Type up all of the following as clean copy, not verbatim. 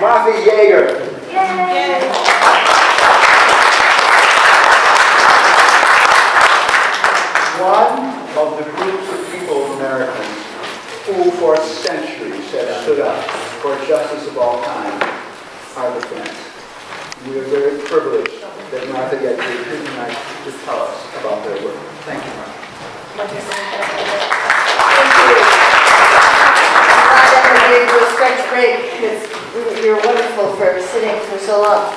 Martha Yager. Yay! One of the groups of people, Americans, who for centuries have stood up for justice of all kinds are the Friends. We are very privileged that Martha Yager is here tonight to tell us about their work. Thank you, Martha. Thank you. I'm glad everybody to a stretch break. You're wonderful for sitting for so long.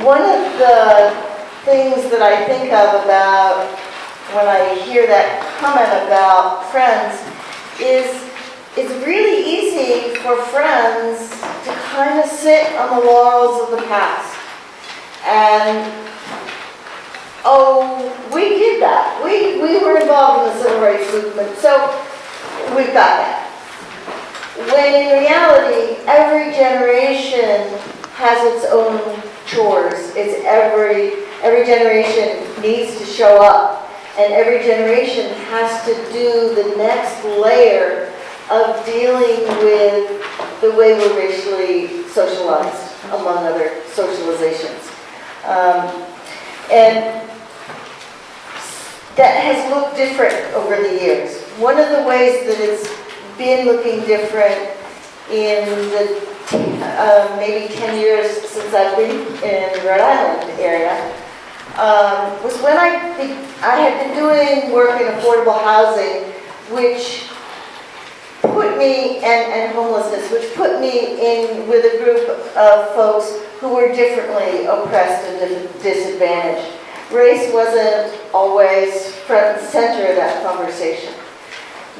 One of the things that I think of about when I hear that comment about Friends is it's really easy for Friends to kind of sit on the laurels of the past. And, oh, we did that. We were involved in the civil rights movement, so we've got that. When in reality, every generation has its own chores. It's every generation needs to show up, and every generation has to do the next layer of dealing with the way we're racially socialized, among other socializations. And that has looked different over the years. One of the ways that it's been looking different in the maybe 10 years since I've been in the Rhode Island area was when I had been doing work in affordable housing, which put me, and homelessness, which put me in with a group of folks who were differently oppressed and disadvantaged. Race wasn't always front and center of that conversation.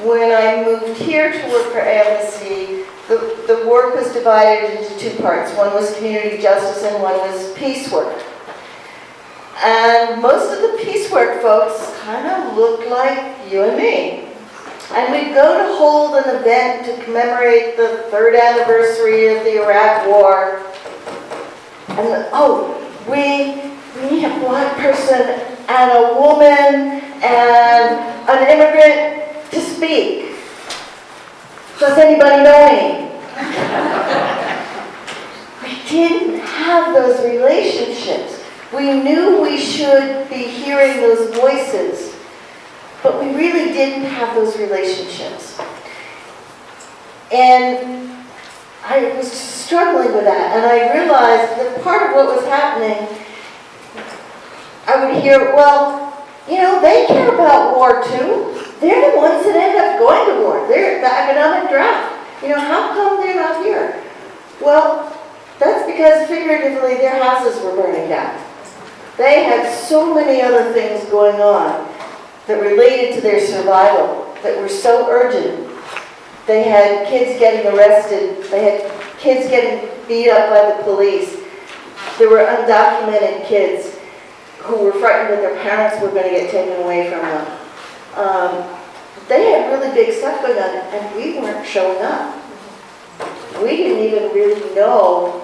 When I moved here to work for AFSC, the work was divided into two parts. One was community justice and one was peace work. And most of the peace work folks kind of looked like you and me. And we'd go to hold an event to commemorate the 3rd anniversary of the Iraq War. And we have a black person and a woman and an immigrant to speak. Does anybody know any? We didn't have those relationships. We knew we should be hearing those voices, but we really didn't have those relationships. And I was struggling with that, and I realized that part of what was happening, I would hear, well, you know, they care about war too. They're the ones that end up going to war. They're the economic draft. You know, how come they're not here? Well, that's because figuratively their houses were burning down. They had so many other things going on that related to their survival that were so urgent. They had kids getting arrested. They had kids getting beat up by the police. There were undocumented kids who were frightened that their parents were going to get taken away from them. They had really big stuff going on, and we weren't showing up. We didn't even really know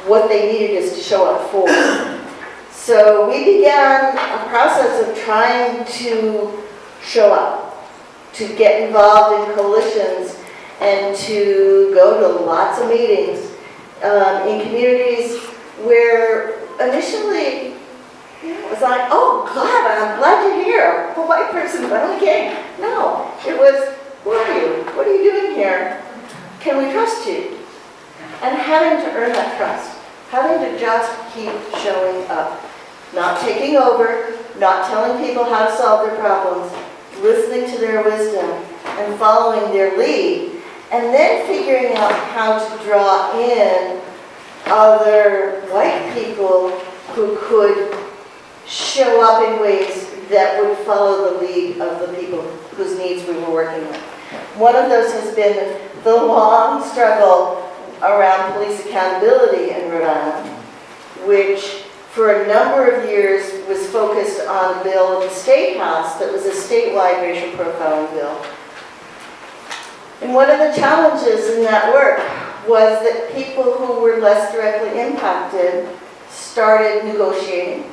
what they needed us to show up for. So we began a process of trying to show up, to get involved in coalitions, and to go to lots of meetings in communities where initially it was like, oh, I'm glad you're here. A white person finally came. No, it was, who are you? What are you doing here? Can we trust you? And having to earn that trust. Having to just keep showing up. Not taking over, not telling people how to solve their problems, listening to their wisdom and following their lead, and then figuring out how to draw in other white people who could show up in ways that would follow the lead of the people whose needs we were working with. One of those has been the long struggle around police accountability in Rhode Island, which for a number of years was focused on a bill in the State House that was a statewide racial profiling bill. And one of the challenges in that work was that people who were less directly impacted started negotiating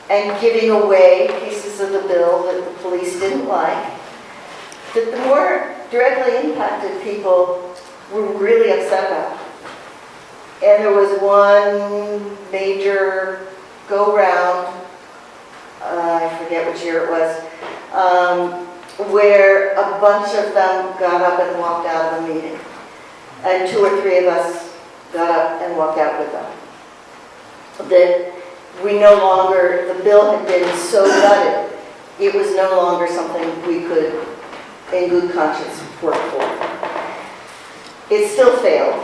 and giving away pieces of the bill that the police didn't like. That the more directly impacted people were really upset about. And there was one major go-round, I forget which year it was, where a bunch of them got up and walked out of the meeting. And 2 or 3 of us got up and walked out with them. That we no longer, the bill had been so gutted, it was no longer something we could, in good conscience, work for. It still failed.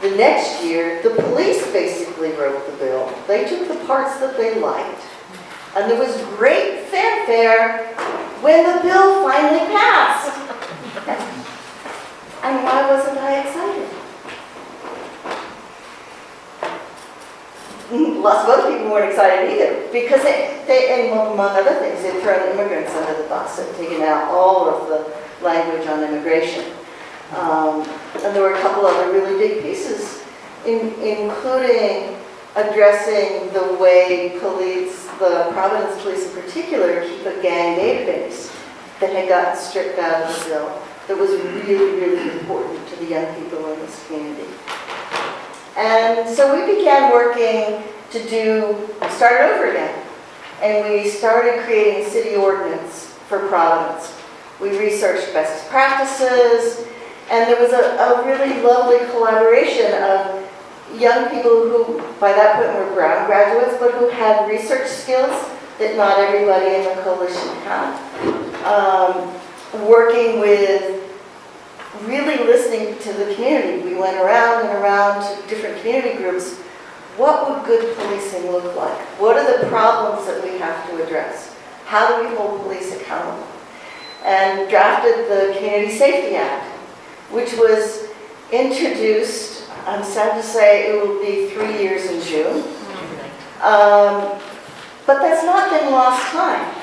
The next year, the police basically wrote the bill. They took the parts that they liked. And there was great fanfare when the bill finally passed. And why wasn't I excited? Lots of other people weren't excited either, because and among other things, they'd thrown immigrants under the bus and taken out all of the language on immigration. And there were a couple other really big pieces, including addressing the way police, the Providence police in particular, keep a gang database that had gotten stripped out of the bill that was really, really important to the young people in this community. And so we began working to start over again. And we started creating city ordinance for Providence. We researched best practices, and there was a really lovely collaboration of young people who, by that point, were Brown graduates, but who had research skills that not everybody in the coalition had. Working with, really listening to the community. We went around and around to different community groups. What would good policing look like? What are the problems that we have to address? How do we hold police accountable? And drafted the Community Safety Act, which was introduced, I'm sad to say it will be 3 years in June. But that's not been lost time.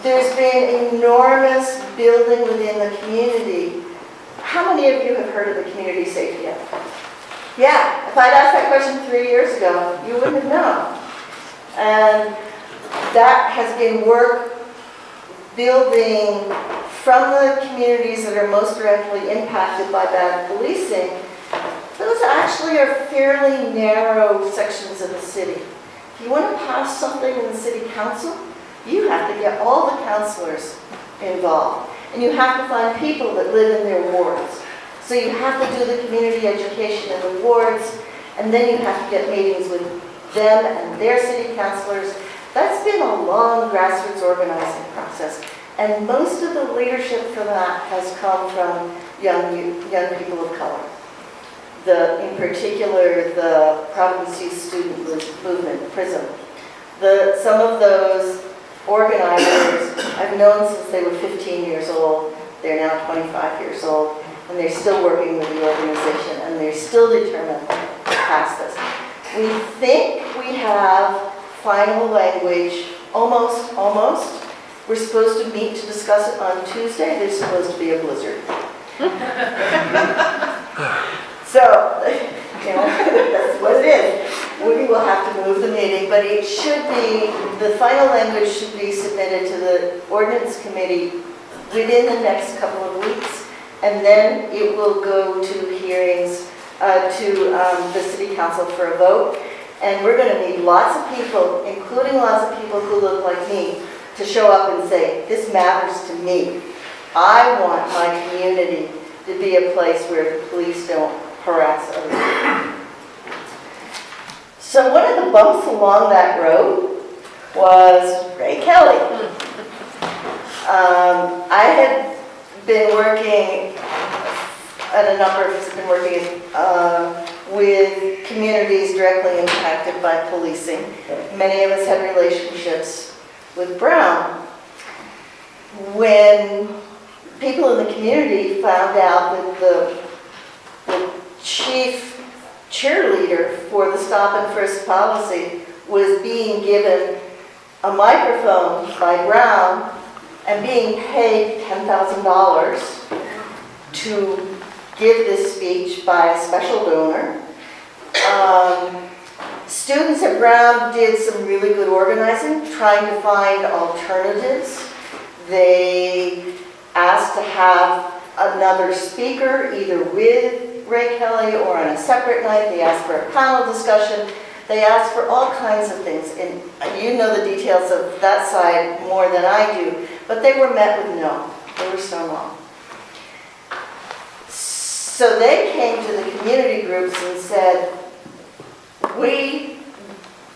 There's been enormous building within the community. How many of you have heard of the Community Safety Act? Yeah, if I'd asked that question 3 years ago, you wouldn't have known. And that has been work building from the communities that are most directly impacted by bad policing. Those actually are fairly narrow sections of the city. If you want to pass something in the city council, you have to get all the councilors involved. And you have to find people that live in their wards. So you have to do the community education in the wards, and then you have to get meetings with them and their city councilors. That's been a long grassroots organizing process. And most of the leadership for that has come from young people of color. In particular, the Providence Youth Student Movement, PRISM. Some of those organizers I've known since they were 15 years old. They're now 25 years old, and they're still working with the organization, and they're still determined to pass this. We think we have final language, almost. We're supposed to meet to discuss it on Tuesday. There's supposed to be a blizzard. So, that's what it is. We will have to move the meeting, but it should be, the final language should be submitted to the ordinance committee within the next couple of weeks, and then it will go to hearings to the city council for a vote. And we're going to need lots of people, including lots of people who look like me, to show up and say, this matters to me. I want my community to be a place where the police don't harass other people. So one of the bumps along that road was Ray Kelly. I had been working at a number of, been working with communities directly impacted by policing. Many of us had relationships with Brown. When people in the community found out that the chief cheerleader for the stop and frisk policy was being given a microphone by Brown and being paid $10,000 to give this speech by a special donor. Students at Brown did some really good organizing, trying to find alternatives. They asked to have another speaker, either with Ray Kelly or on a separate night. They asked for a panel discussion. They asked for all kinds of things, and you know the details of that side more than I do, but they were met with no. They were stonewalled. So they came to the community groups and said, we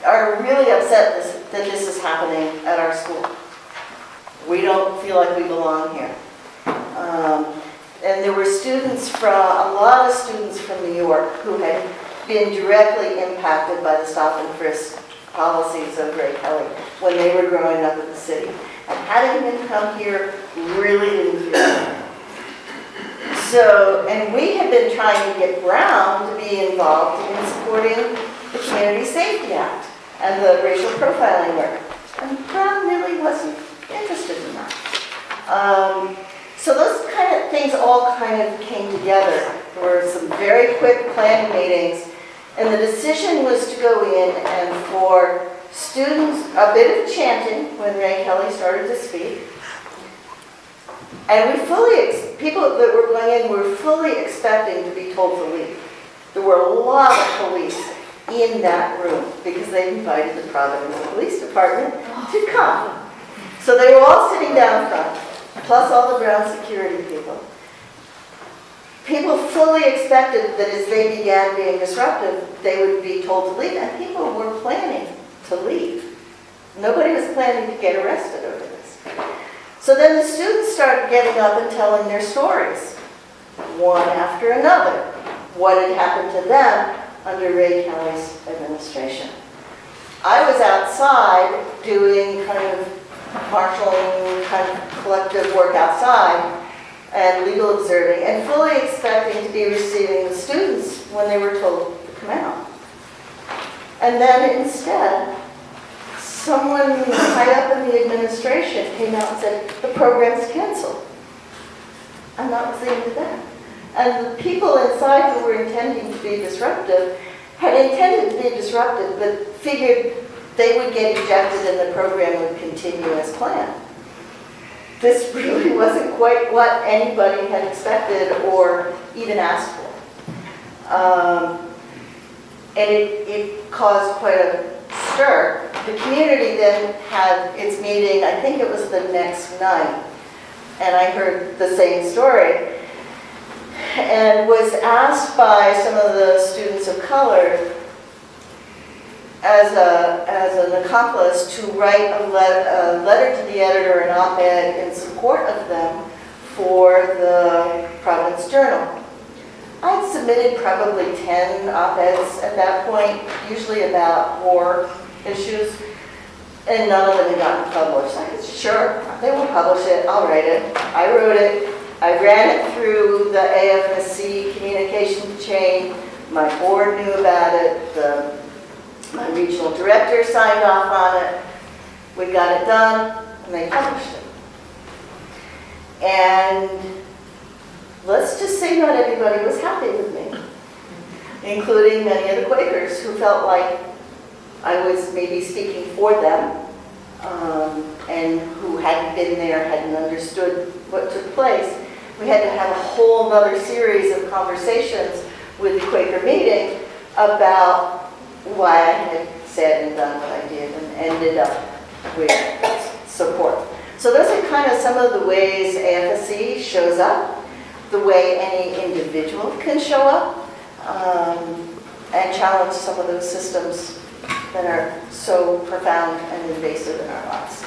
are really upset that this is happening at our school. We don't feel like we belong here. And there were students from, a lot of students from New York who had been directly impacted by the stop and frisk policies of Ray Kelly when they were growing up in the city. And having him come here really didn't feel right. So, and we had been trying to get Brown to be involved in supporting the Community Safety Act and the racial profiling work. And Brown really wasn't interested in that. So those kind of things all kind of came together. There were some very quick planning meetings, and the decision was to go in and for students, a bit of chanting when Ray Kelly started to speak. And people that were going in were fully expecting to be told to leave. There were a lot of police in that room because they invited the Providence Police Department to come. So they were all sitting down front, plus all the Brown security people. People fully expected that as they began being disruptive, they would be told to leave, and people were planning to leave. Nobody was planning to get arrested over this. So then the students started getting up and telling their stories, one after another, what had happened to them under Ray Kelly's administration. I was outside doing kind of marshalling, kind of collective work outside and legal observing, and fully expecting to be receiving the students when they were told to come out. And then instead, someone high up in the administration came out and said, the program's canceled. And that was the end of that. And the people inside who were intending to be disruptive had intended to be disruptive, but figured they would get ejected and the program would continue as planned. This really wasn't quite what anybody had expected or even asked for. And it caused quite a stir. The community then had its meeting, I think it was the next night, and I heard the same story, and was asked by some of the students of color as an accomplice to write a letter to the editor, an op-ed in support of them for the Providence Journal. I'd submitted probably 10 op-eds at that point, usually about war issues, and none of them had gotten published. I said, sure, they will publish it, I'll write it. I wrote it, I ran it through the AFSC communication chain, my board knew about it, my regional director signed off on it, we got it done, and they published it. And let's just say not everybody was happy with me, including many of the Quakers who felt like I was maybe speaking for them, and who hadn't been there, hadn't understood what took place. We had to have a whole other series of conversations with the Quaker meeting about why I had said and done what I did and ended up with support. So those are kind of some of the ways AFSC shows up, the way any individual can show up, and challenge some of those systems that are so profound and invasive in our lives.